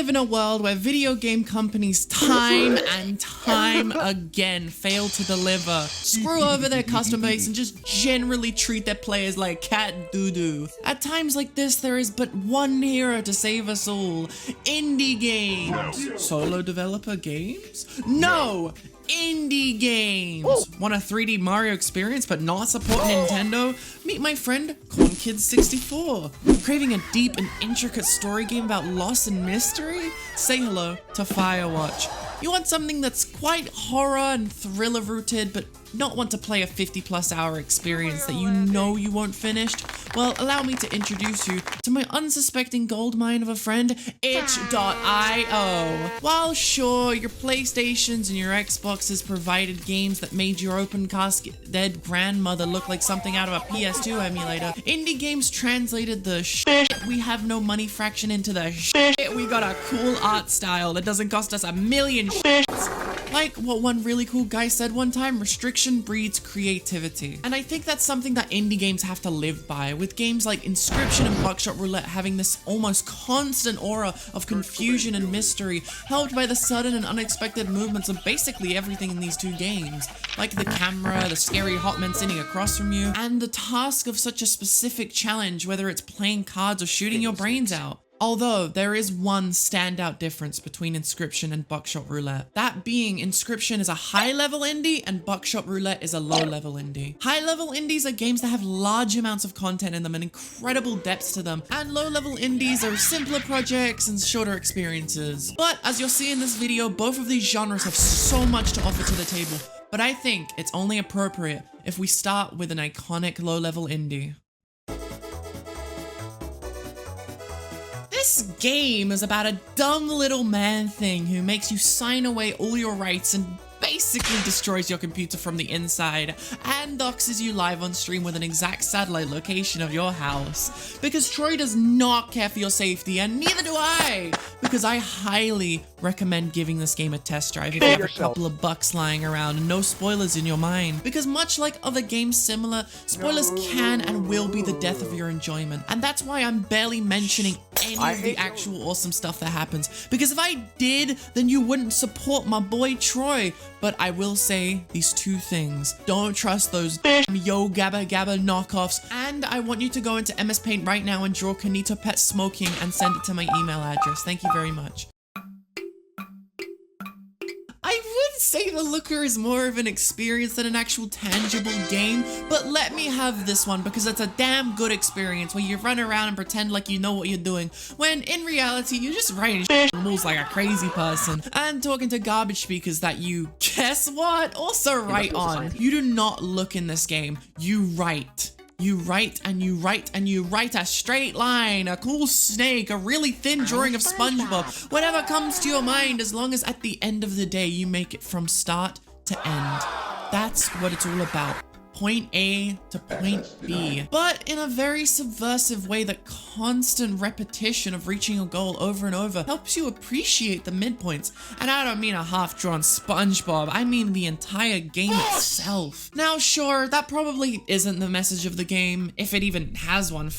live in a world where video game companies time and time again fail to deliver, screw over their customer base, and just generally treat their players like cat doo-doo. At times like this, there is but one hero to save us all: indie games. Solo developer games? No! Indie games. Want a 3D Mario experience but not support Nintendo? Meet my friend KornKidz 64. Craving a deep and intricate story game about loss and mystery? Say hello to Firewatch. You want something that's quite horror and thriller rooted, but not want to play a 50+ hour experience that you know you won't finish? Well, allow me to introduce you to my unsuspecting goldmine of a friend, itch.io. While sure, your PlayStations and your Xboxes provided games that made your open casket dead grandmother look like something out of a PS2 emulator, indie games translated the shit we have no money fraction into the shit we got a cool art style that doesn't cost us a million shits. Like what one really cool guy said one time, restriction breeds creativity. And I think that's something that indie games have to live by, with games like Inscryption and Buckshot Roulette having this almost constant aura of confusion and mystery, helped by the sudden and unexpected movements of basically everything in these two games. Like the camera, the scary hot man sitting across from you, and the task of such a specific challenge, whether it's playing cards or shooting your brains out. Although, there is one standout difference between Inscryption and Buckshot Roulette. That being, Inscryption is a high-level indie and Buckshot Roulette is a low-level indie. High-level indies are games that have large amounts of content in them and incredible depths to them, and low-level indies are simpler projects and shorter experiences. But, as you'll see in this video, both of these genres have so much to offer to the table, but I think it's only appropriate if we start with an iconic low-level indie. This game is about a dumb little man-thing who makes you sign away all your rights and basically destroys your computer from the inside and doxes you live on stream with an exact satellite location of your house. Because Troy does not care for your safety, and neither do I, because I highly recommend giving this game a test drive if you have a couple of bucks lying around and no spoilers in your mind. Because much like other games similar, spoilers can and will be the death of your enjoyment. And that's why I'm barely mentioning any of the actual awesome stuff that happens. Because if I did, then you wouldn't support my boy Troy. But I will say these two things. Don't trust those Yo Gabba Gabba knockoffs. And I want you to go into MS Paint right now and draw KinitoPet smoking and send it to my email address. Thank you very much. I would say the Looker is more of an experience than an actual tangible game, but let me have this one because it's a damn good experience where you run around and pretend like you know what you're doing, when in reality you're just writing shit on walls like a crazy person and talking to garbage speakers that you, guess what, also write on. You do not look in this game, you write. You write and you write and you write a straight line, a cool snake, a really thin drawing of SpongeBob, whatever comes to your mind, as long as at the end of the day you make it from start to end. That's what it's all about. Point A to point B, but in a very subversive way that constant repetition of reaching a goal over and over helps you appreciate the midpoints. And I don't mean a half-drawn SpongeBob, I mean the entire game itself. Now sure, that probably isn't the message of the game, if it even has one,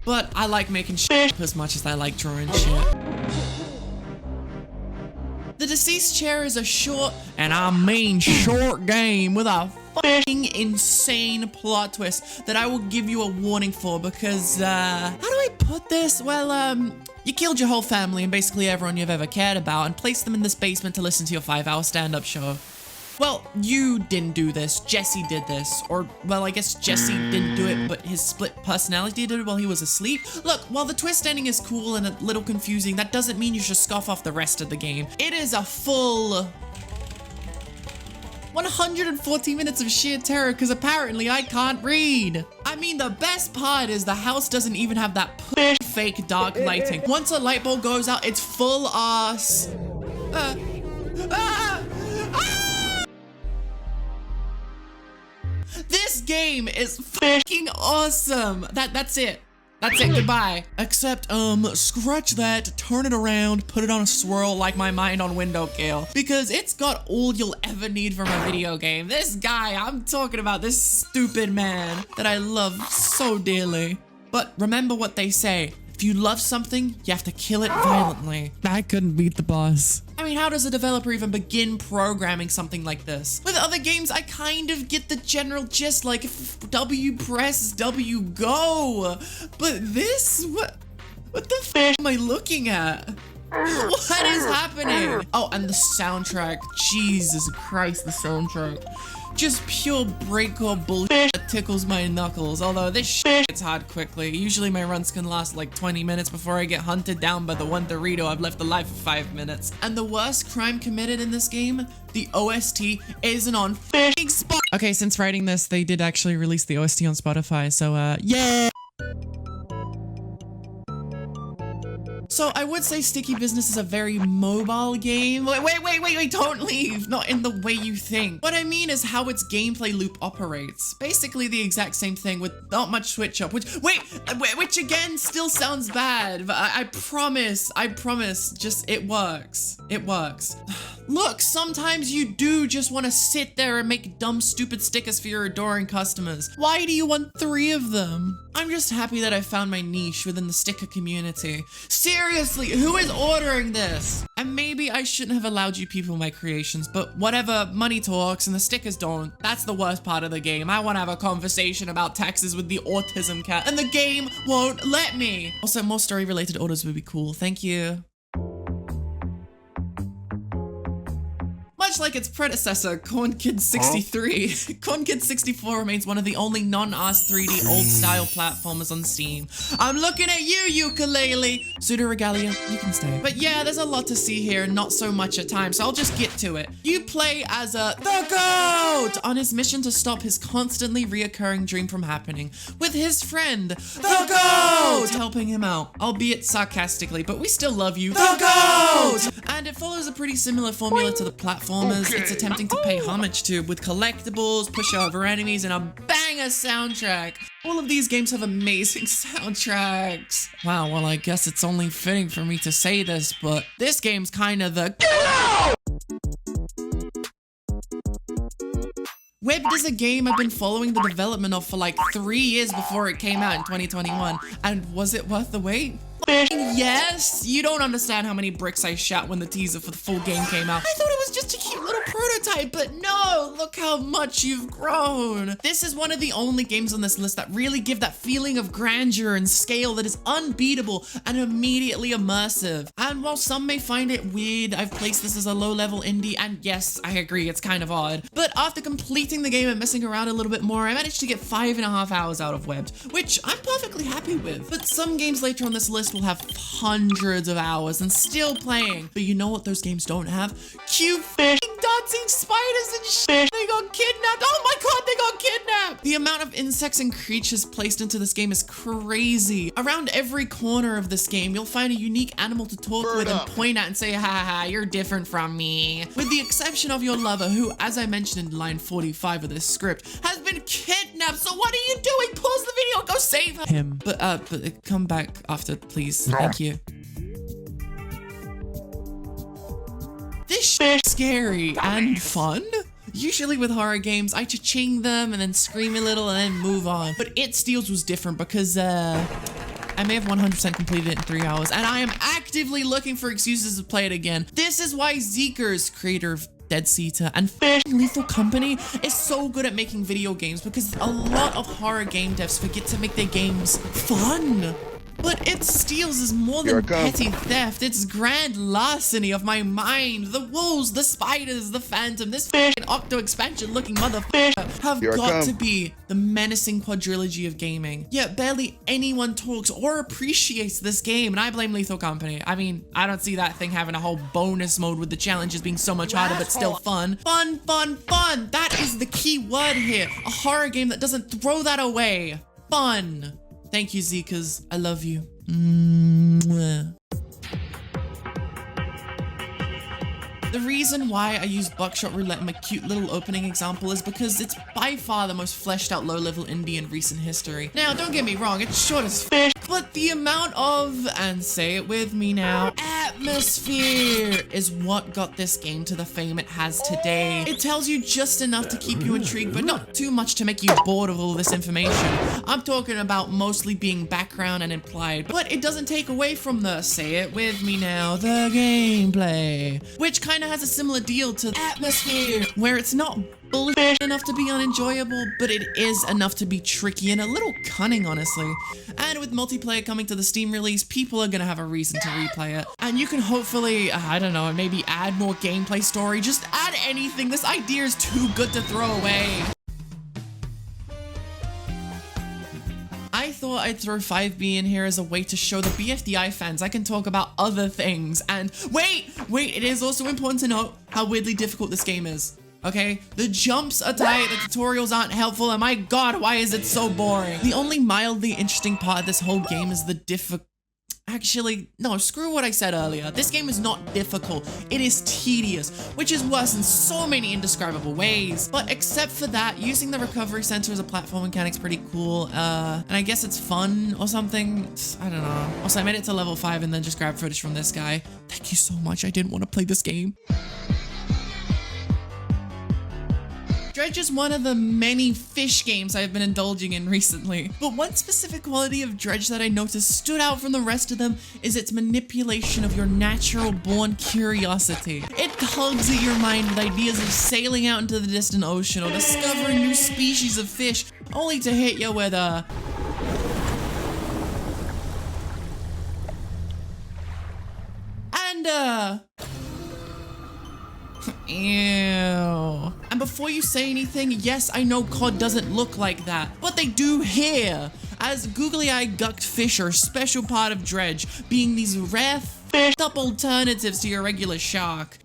but I like making shit up as much as I like drawing shit. The Deceased Chair is a short, and I mean short game with a fucking insane plot twist that I will give you a warning for because, how do I put this? Well, you killed your whole family and basically everyone you've ever cared about and placed them in this basement to listen to your 5-hour stand-up show. Well, you didn't do this, Jesse did this, or, well, I guess Jesse didn't do it, but his split personality did it while he was asleep. Look, while the twist ending is cool and a little confusing, that doesn't mean you should scoff off the rest of the game. It is a full 140 minutes of sheer terror because apparently I can't read. I mean, the best part is the house doesn't even have that fake dark lighting. Once a light bulb goes out, it's full ass. This game is fucking awesome. That's it. That's it, goodbye. Except, scratch that, turn it around, put it on a swirl like my mind on WindowKill. Because it's got all you'll ever need from a video game. This guy, I'm talking about this stupid man that I love so dearly. But remember what they say, If you love something, you have to kill it violently. I couldn't beat the boss. I mean, how does a developer even begin programming something like this? With other games, I kind of get the general gist, like if W press, W go. But this, what the f am I looking at? What is happening? Oh, and the soundtrack. Jesus Christ, the soundtrack. Just pure breakcore bullshit that tickles my knuckles. Although this shit gets hard quickly. Usually my runs can last like 20 minutes before I get hunted down by the one Dorito I've left alive for 5 minutes. And the worst crime committed in this game, the OST isn't on f***ing Spotify. Okay, since writing this, they did actually release the OST on Spotify, so yeah. So I would say Sticky Business is a very mobile game. Wait, don't leave. Not in the way you think. What I mean is how its gameplay loop operates. Basically the exact same thing with not much switch up, which again still sounds bad, but I promise, just it works. It works. Look, sometimes you do just want to sit there and make dumb, stupid stickers for your adoring customers. Why do you want 3 of them? I'm just happy that I found my niche within the sticker community. Seriously, who is ordering this? And maybe I shouldn't have allowed you people my creations, but whatever, money talks and the stickers don't. That's the worst part of the game. I want to have a conversation about taxes with the autism cat, and the game won't let me. Also, more story-related orders would be cool. Thank you. Much like its predecessor, CornKidz 63, CornKidz 64 remains one of the only non-Ars 3D old-style platformers on Steam. I'm looking at you, ukulele! Pseudo Regalia, you can stay. But yeah, there's a lot to see here and not so much at time, so I'll just get to it. You play as the GOAT on his mission to stop his constantly reoccurring dream from happening, with his friend, the GOAT, helping him out, albeit sarcastically, but we still love you, the GOAT! And it follows a pretty similar formula to the platformers it's attempting to pay homage to, with collectibles, pushover enemies, and a banger soundtrack. All of these games have amazing soundtracks. Wow, well I guess it's only fitting for me to say this, but this game's kind of the Webbed is a game I've been following the development of for like 3 years before it came out in 2021. And was it worth the wait? Yes! You don't understand how many bricks I shot when the teaser for the full game came out. I thought it was just a cute little prototype, but no! Look how much you've grown! This is one of the only games on this list that really give that feeling of grandeur and scale that is unbeatable and immediately immersive. And while some may find it weird, I've placed this as a low-level indie, and yes, I agree, it's kind of odd. But after completing the game and messing around a little bit more, I managed to get 5.5 hours out of Webbed, which I'm perfectly happy with. But some games later on this list will have hundreds of hours and still playing. But you know what those games don't have? Cute dancing spiders and shit. They got kidnapped. Oh my god, they got kidnapped. The amount of insects and creatures placed into this game is crazy. Around every corner of this game, you'll find a unique animal to talk with and point at and say, ha ha, you're different from me. With the exception of your lover, who, as I mentioned in line 45 of this script, has been kidnapped. So what are you doing? Pause the video and go save him. But come back after, please. Thank you. This shit's scary and fun. Usually with horror games, I cha-ching them and then scream a little and then move on. But It Steals was different because, I may have 100% completed it in 3 hours, and I am actively looking for excuses to play it again. This is why Zeeker's, creator of Dead Seater and Lethal Company, is so good at making video games, because a lot of horror game devs forget to make their games fun. But It Steals is more than petty theft. It's grand larceny of my mind. The wolves, the spiders, the phantom, this f***ing octo expansion looking motherfucker have got to be the menacing quadrilogy of gaming. Yet barely anyone talks or appreciates this game, and I blame Lethal Company. I mean, I don't see that thing having a whole bonus mode with the challenges being so much harder but still fun. Fun, fun, fun! That is the key word here. A horror game that doesn't throw that away. Fun. Thank you, Zeekas. I love you. Mwah. The reason why I used Buckshot Roulette in my cute little opening example is because it's by far the most fleshed out low-level indie in recent history. Now, don't get me wrong, it's short as f***, But the amount of, and say it with me now, atmosphere is what got this game to the fame it has today. It tells you just enough to keep you intrigued, but not too much to make you bored of all this information. I'm talking about mostly being background and implied, but it doesn't take away from the, say it with me now, the gameplay, which kind of has a similar deal to atmosphere, where it's not bullshit enough to be unenjoyable, but it is enough to be tricky and a little cunning, honestly. And with multiplayer coming to the Steam release, people are gonna have a reason to replay it. And you can hopefully, I don't know, maybe add more gameplay story, just add anything. This idea is too good to throw away. I thought I'd throw 5B in here as a way to show the BFDI fans I can talk about other things. And wait, it is also important to note how weirdly difficult this game is. Okay, the jumps are tight, the tutorials aren't helpful, and my god, why is it so boring? The only mildly interesting part of this whole game is the Actually, no, screw what I said earlier. This game is not difficult. It is tedious, which is worse in so many indescribable ways. But except for that, using the recovery center as a platform mechanic's pretty cool. And I guess it's fun or something. I don't know. Also, I made it to level 5 and then just grabbed footage from this guy. Thank you so much. I didn't want to play this game. Dredge is one of the many fish games I've been indulging in recently, but one specific quality of Dredge that I noticed stood out from the rest of them is its manipulation of your natural-born curiosity. It tugs at your mind with ideas of sailing out into the distant ocean or discovering new species of fish, only to hit you with a... Ew. And before you say anything, yes, I know cod doesn't look like that, but they do here, as googly-eyed gucked fish are a special part of Dredge, being these rare fished-up alternatives to your regular shark.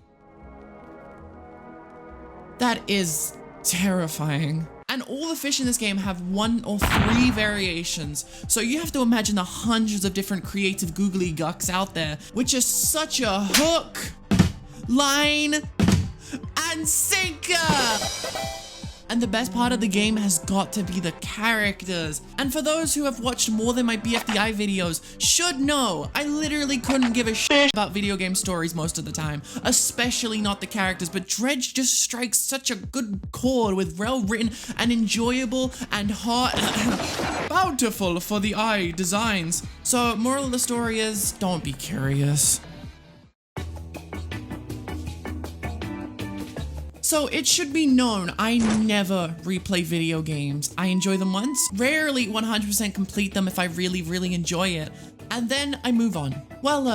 That is terrifying. And all the fish in this game have 1 or 3 variations, so you have to imagine the hundreds of different creative googly gucks out there, which is such a hook, line, and sinker! And the best part of the game has got to be the characters. And for those who have watched more than my BFDI videos should know, I literally couldn't give a shit about video game stories most of the time, especially not the characters, but Dredge just strikes such a good chord with well-written and enjoyable and heart bountiful for the eye designs. So moral of the story is, don't be curious. So it should be known, I never replay video games. I enjoy them once, rarely 100% complete them if I really, really enjoy it, and then I move on. Well,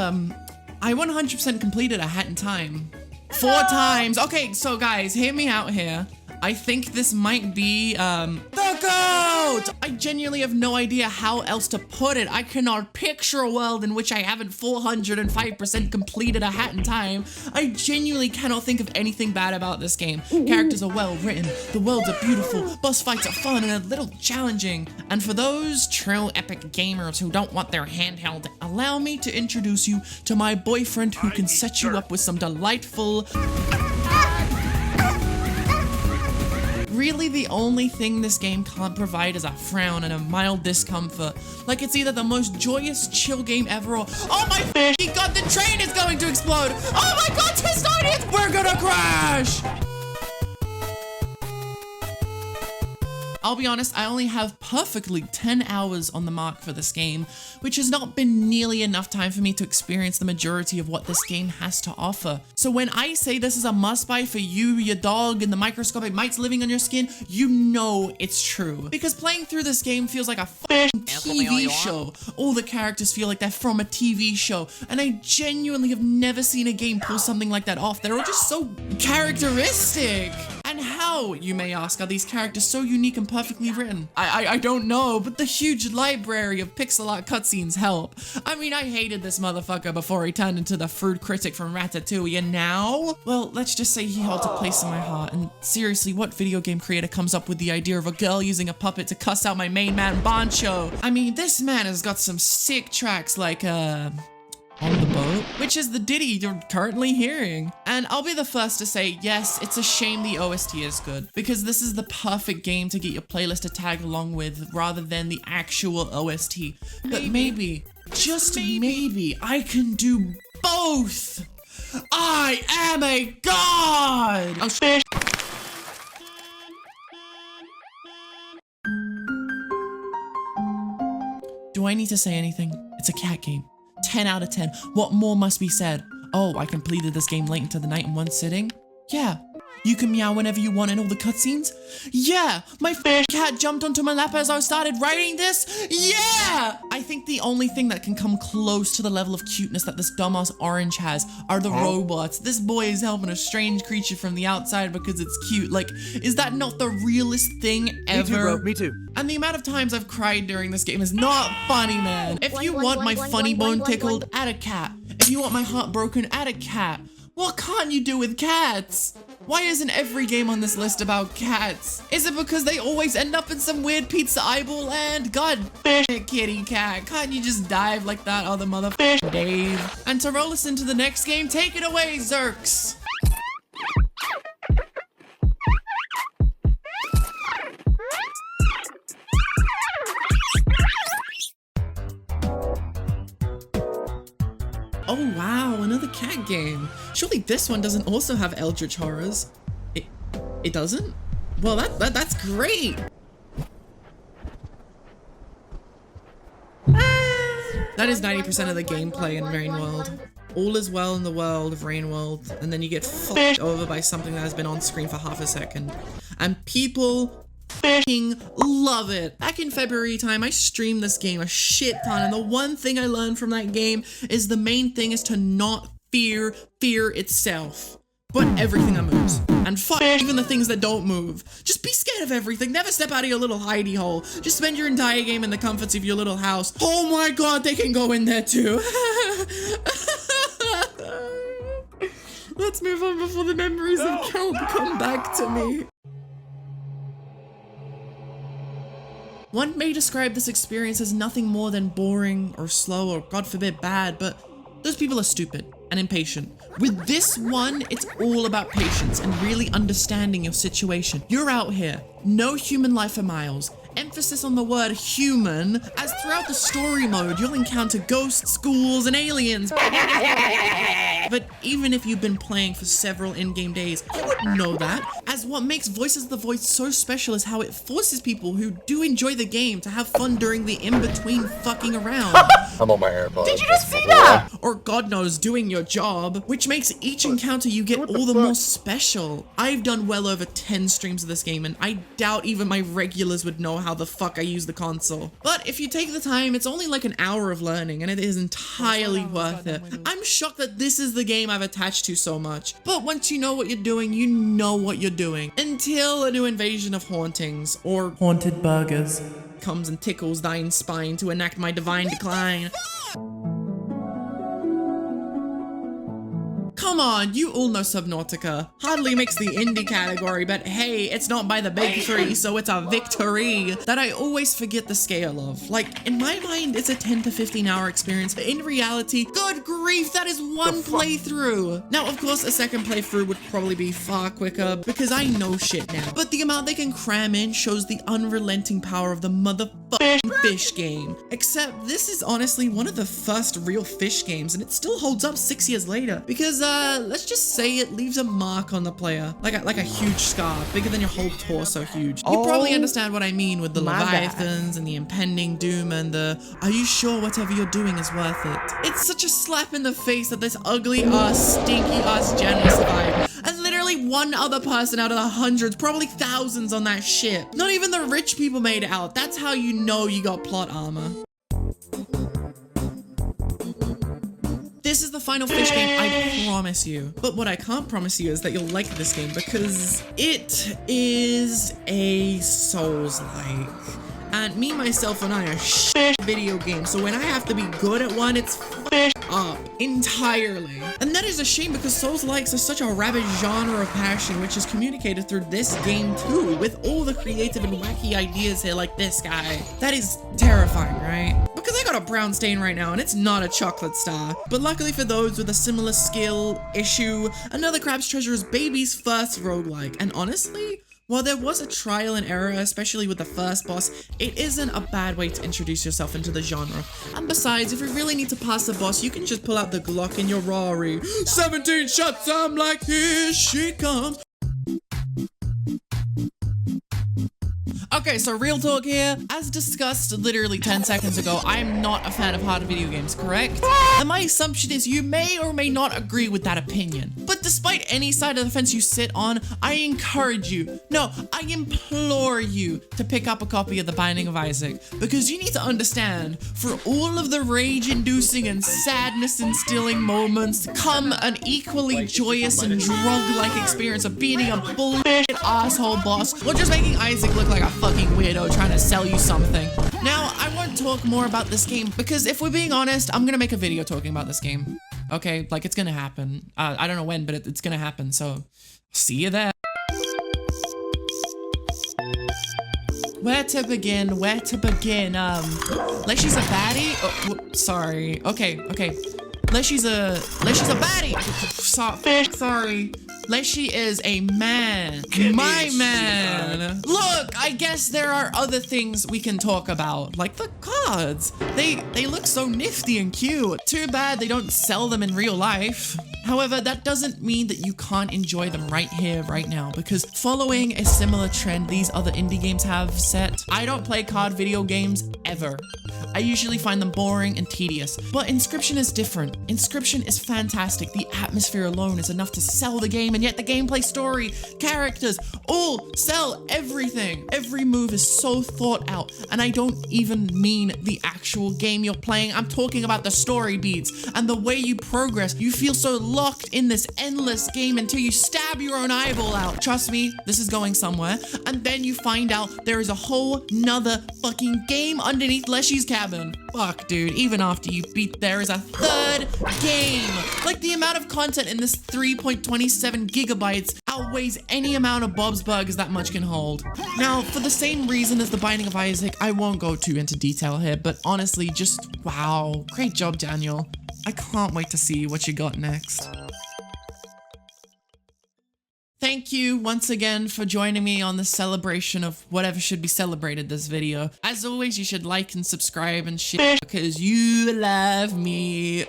I 100% completed A Hat in Time 4 times. Okay, so guys, hear me out here. I think this might be, the GOAT! I genuinely have no idea how else to put it. I cannot picture a world in which I haven't 405% completed A Hat in Time. I genuinely cannot think of anything bad about this game. Characters are well written, the worlds are beautiful, boss fights are fun and a little challenging. And for those true epic gamers who don't want their handheld, allow me to introduce you to my boyfriend who can set you up with some delightful... Really, the only thing this game can't provide is a frown and a mild discomfort. Like it's either the most joyous, chill game ever or, oh my f***ing god, the train is going to explode! Oh my god, Testonians, we're gonna crash! I'll be honest, I only have perfectly 10 hours on the mark for this game, which has not been nearly enough time for me to experience the majority of what this game has to offer. So when I say this is a must-buy for you, your dog, and the microscopic mites living on your skin, you know it's true. Because playing through this game feels like a f***ing TV show. All the characters feel like they're from a TV show, and I genuinely have never seen a game pull something like that off. They're all just so characteristic. And how, you may ask, are these characters so unique and perfectly written? I don't know, but the huge library of pixel art cutscenes help. I mean, I hated this motherfucker before he turned into the fruit critic from Ratatouille, and now? Well, let's just say he held a place in my heart, and seriously, what video game creator comes up with the idea of a girl using a puppet to cuss out my main man, Bancho? I mean, this man has got some sick tracks like, on the boat, which is the ditty you're currently hearing. And I'll be the first to say, yes, it's a shame the OST is good, because this is the perfect game to get your playlist to tag along with rather than the actual OST. But maybe, just maybe, I can do both. I am a god! Oh, shit. Do I need to say anything? It's a cat game. 10 out of 10. What more must be said? Oh, I completed this game late into the night in one sitting? Yeah. You can meow whenever you want in all the cutscenes? Yeah! My cat jumped onto my lap as I started writing this? Yeah! I think the only thing that can come close to the level of cuteness that this dumbass orange has are the robots. This boy is helping a strange creature from the outside because it's cute. Like, is that not the realest thing ever? Me too, bro. Me too. And the amount of times I've cried during this game is not funny, man. If you want my funny bone tickled, add a cat. If you want my heart broken, add a cat. What can't you do with cats? Why isn't every game on this list about cats? Is it because they always end up in some weird pizza eyeball land? God damn it, kitty cat. Can't you just dive like that other motherfucker, Dave? And to roll us into the next game, take it away, Zerks. Oh wow, another cat game. Surely this one doesn't also have eldritch horrors. It doesn't? Well, that's great. That is 90% of the gameplay in Rain World. All is well in the world of Rain World, and then you get fucked over by something that has been on screen for half a second. And people fucking love it. Back in February time, I streamed this game a shit ton, and the one thing I learned from that game is the main thing is to not fear itself, but everything that moves. And fuck even the things that don't move. Just be scared of everything. Never step out of your little hidey hole. Just spend your entire game in the comforts of your little house. Oh my god, they can go in there too. Let's move on before the memories of Kelp come back to me. One may describe this experience as nothing more than boring or slow or, God forbid, bad, but those people are stupid and impatient. With this one, it's all about patience and really understanding your situation. You're out here, no human life for miles. Emphasis on the word human, as throughout the story mode, you'll encounter ghosts, schools, and aliens. But even if you've been playing for several in-game days, you wouldn't know that, as what makes Voices of the Void so special is how it forces people who do enjoy the game to have fun during the in-between fucking around. I'm on my AirPods. Did you just see that? Or God knows, doing your job, which makes each encounter you get all the more special. I've done well over 10 streams of this game, and I doubt even my regulars would know how the fuck I use the console. But if you take the time, it's only like an hour of learning, and it is entirely worth it. I'm shocked that this is the game I've attached to so much. But once you know what you're doing, you know what you're doing. Until a new invasion of hauntings, or haunted burgers, comes and tickles thine spine to enact my divine decline. Come on, you all know Subnautica. Hardly makes the indie category, but hey, it's not by the big three, so it's a victory that I always forget the scale of. Like, in my mind, it's a 10 to 15 hour experience, but in reality, good grief, that is one playthrough. Now, of course, a second playthrough would probably be far quicker because I know shit now, but the amount they can cram in shows the unrelenting power of the motherfucking fish game. Except this is honestly one of the first real fish games, and it still holds up 6 years later because let's just say it leaves a mark on the player, like a huge scar, bigger than your whole torso huge. You probably understand what I mean with the Leviathans and the impending doom and the, are you sure whatever you're doing is worth it? It's such a slap in the face that this ugly ass, stinky ass general survived. And literally one other person out of the hundreds, probably thousands on that ship. Not even the rich people made it out. That's how you know you got plot armor. This is the final fish game, I promise you. But what I can't promise you is that you'll like this game because it is a Souls-like. And me, myself, and I are shit video games, so when I have to be good at one, it's up entirely. And that is a shame because Souls-likes are such a rabid genre of passion, which is communicated through this game too, with all the creative and wacky ideas here like this guy. That is terrifying, right? Because I got a brown stain right now and it's not a chocolate star. But luckily for those with a similar skill issue, Another Crab's Treasure is baby's first roguelike. And honestly, while there was a trial and error, especially with the first boss, it isn't a bad way to introduce yourself into the genre. And besides, if you really need to pass the boss, you can just pull out the Glock in your Rari. 17 shots, I'm like, here she comes. Okay, so real talk here. As discussed literally 10 seconds ago, I am not a fan of harder video games, correct? And my assumption is you may or may not agree with that opinion. But despite any side of the fence you sit on, I encourage you, no, I implore you to pick up a copy of The Binding of Isaac, because you need to understand, for all of the rage-inducing and sadness-instilling moments come an equally joyous and drug-like experience of beating a bullshit asshole boss or just making Isaac look like a fucking weirdo trying to sell you something. Now, I won't talk more about this game because if we're being honest, I'm gonna make a video talking about this game. Okay, like it's gonna happen. I don't know when, but it's gonna happen, so see you there. Where to begin? Where to begin? Leshy's a baddie? Oh, sorry. Okay. Leshy's a baddie! Sorry. Leshy is a man. My man. Look, I guess there are other things we can talk about, like the cards. They look so nifty and cute. Too bad they don't sell them in real life. However, that doesn't mean that you can't enjoy them right here, right now, because following a similar trend these other indie games have set, I don't play card video games ever. I usually find them boring and tedious, but Inscryption is different. Inscryption is fantastic. The atmosphere alone is enough to sell the game, and yet the gameplay, story, characters, all sell everything. Every move is so thought out, and I don't even mean the actual game you're playing. I'm talking about the story beats and the way you progress. You feel so locked in this endless game until you stab your own eyeball out. Trust me, this is going somewhere. And then you find out there is a whole nother fucking game underneath Leshy's cabin. Fuck, dude, even after you beat, there is a third game. Like, the amount of content in this 3.27 gigabytes outweighs any amount of Bob's Burgers that much can hold. Now, for the same reason as The Binding of Isaac, I won't go too into detail here, but honestly, just wow. Great job, Daniel. I can't wait to see what you got next. Thank you once again for joining me on the celebration of whatever should be celebrated this video. As always, you should like and subscribe and shit because you love me. Ooh.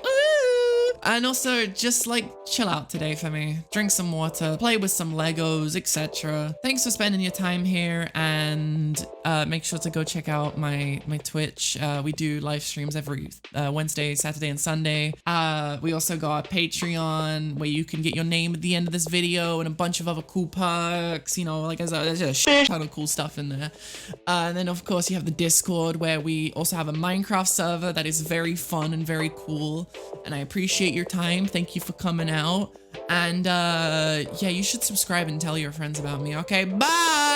And also, just like chill out today for me. Drink some water, play with some Legos, etc. Thanks for spending your time here, and make sure to go check out my Twitch. We do live streams every Wednesday, Saturday, and Sunday. We also got Patreon where you can get your name at the end of this video and a bunch of other cool perks. You know, like there's a shit ton of cool stuff in there. And then of course you have the Discord where we also have a Minecraft server that is very fun and very cool. And I appreciate your time. Thank you for coming out. And yeah, you should subscribe and tell your friends about me. Okay, bye!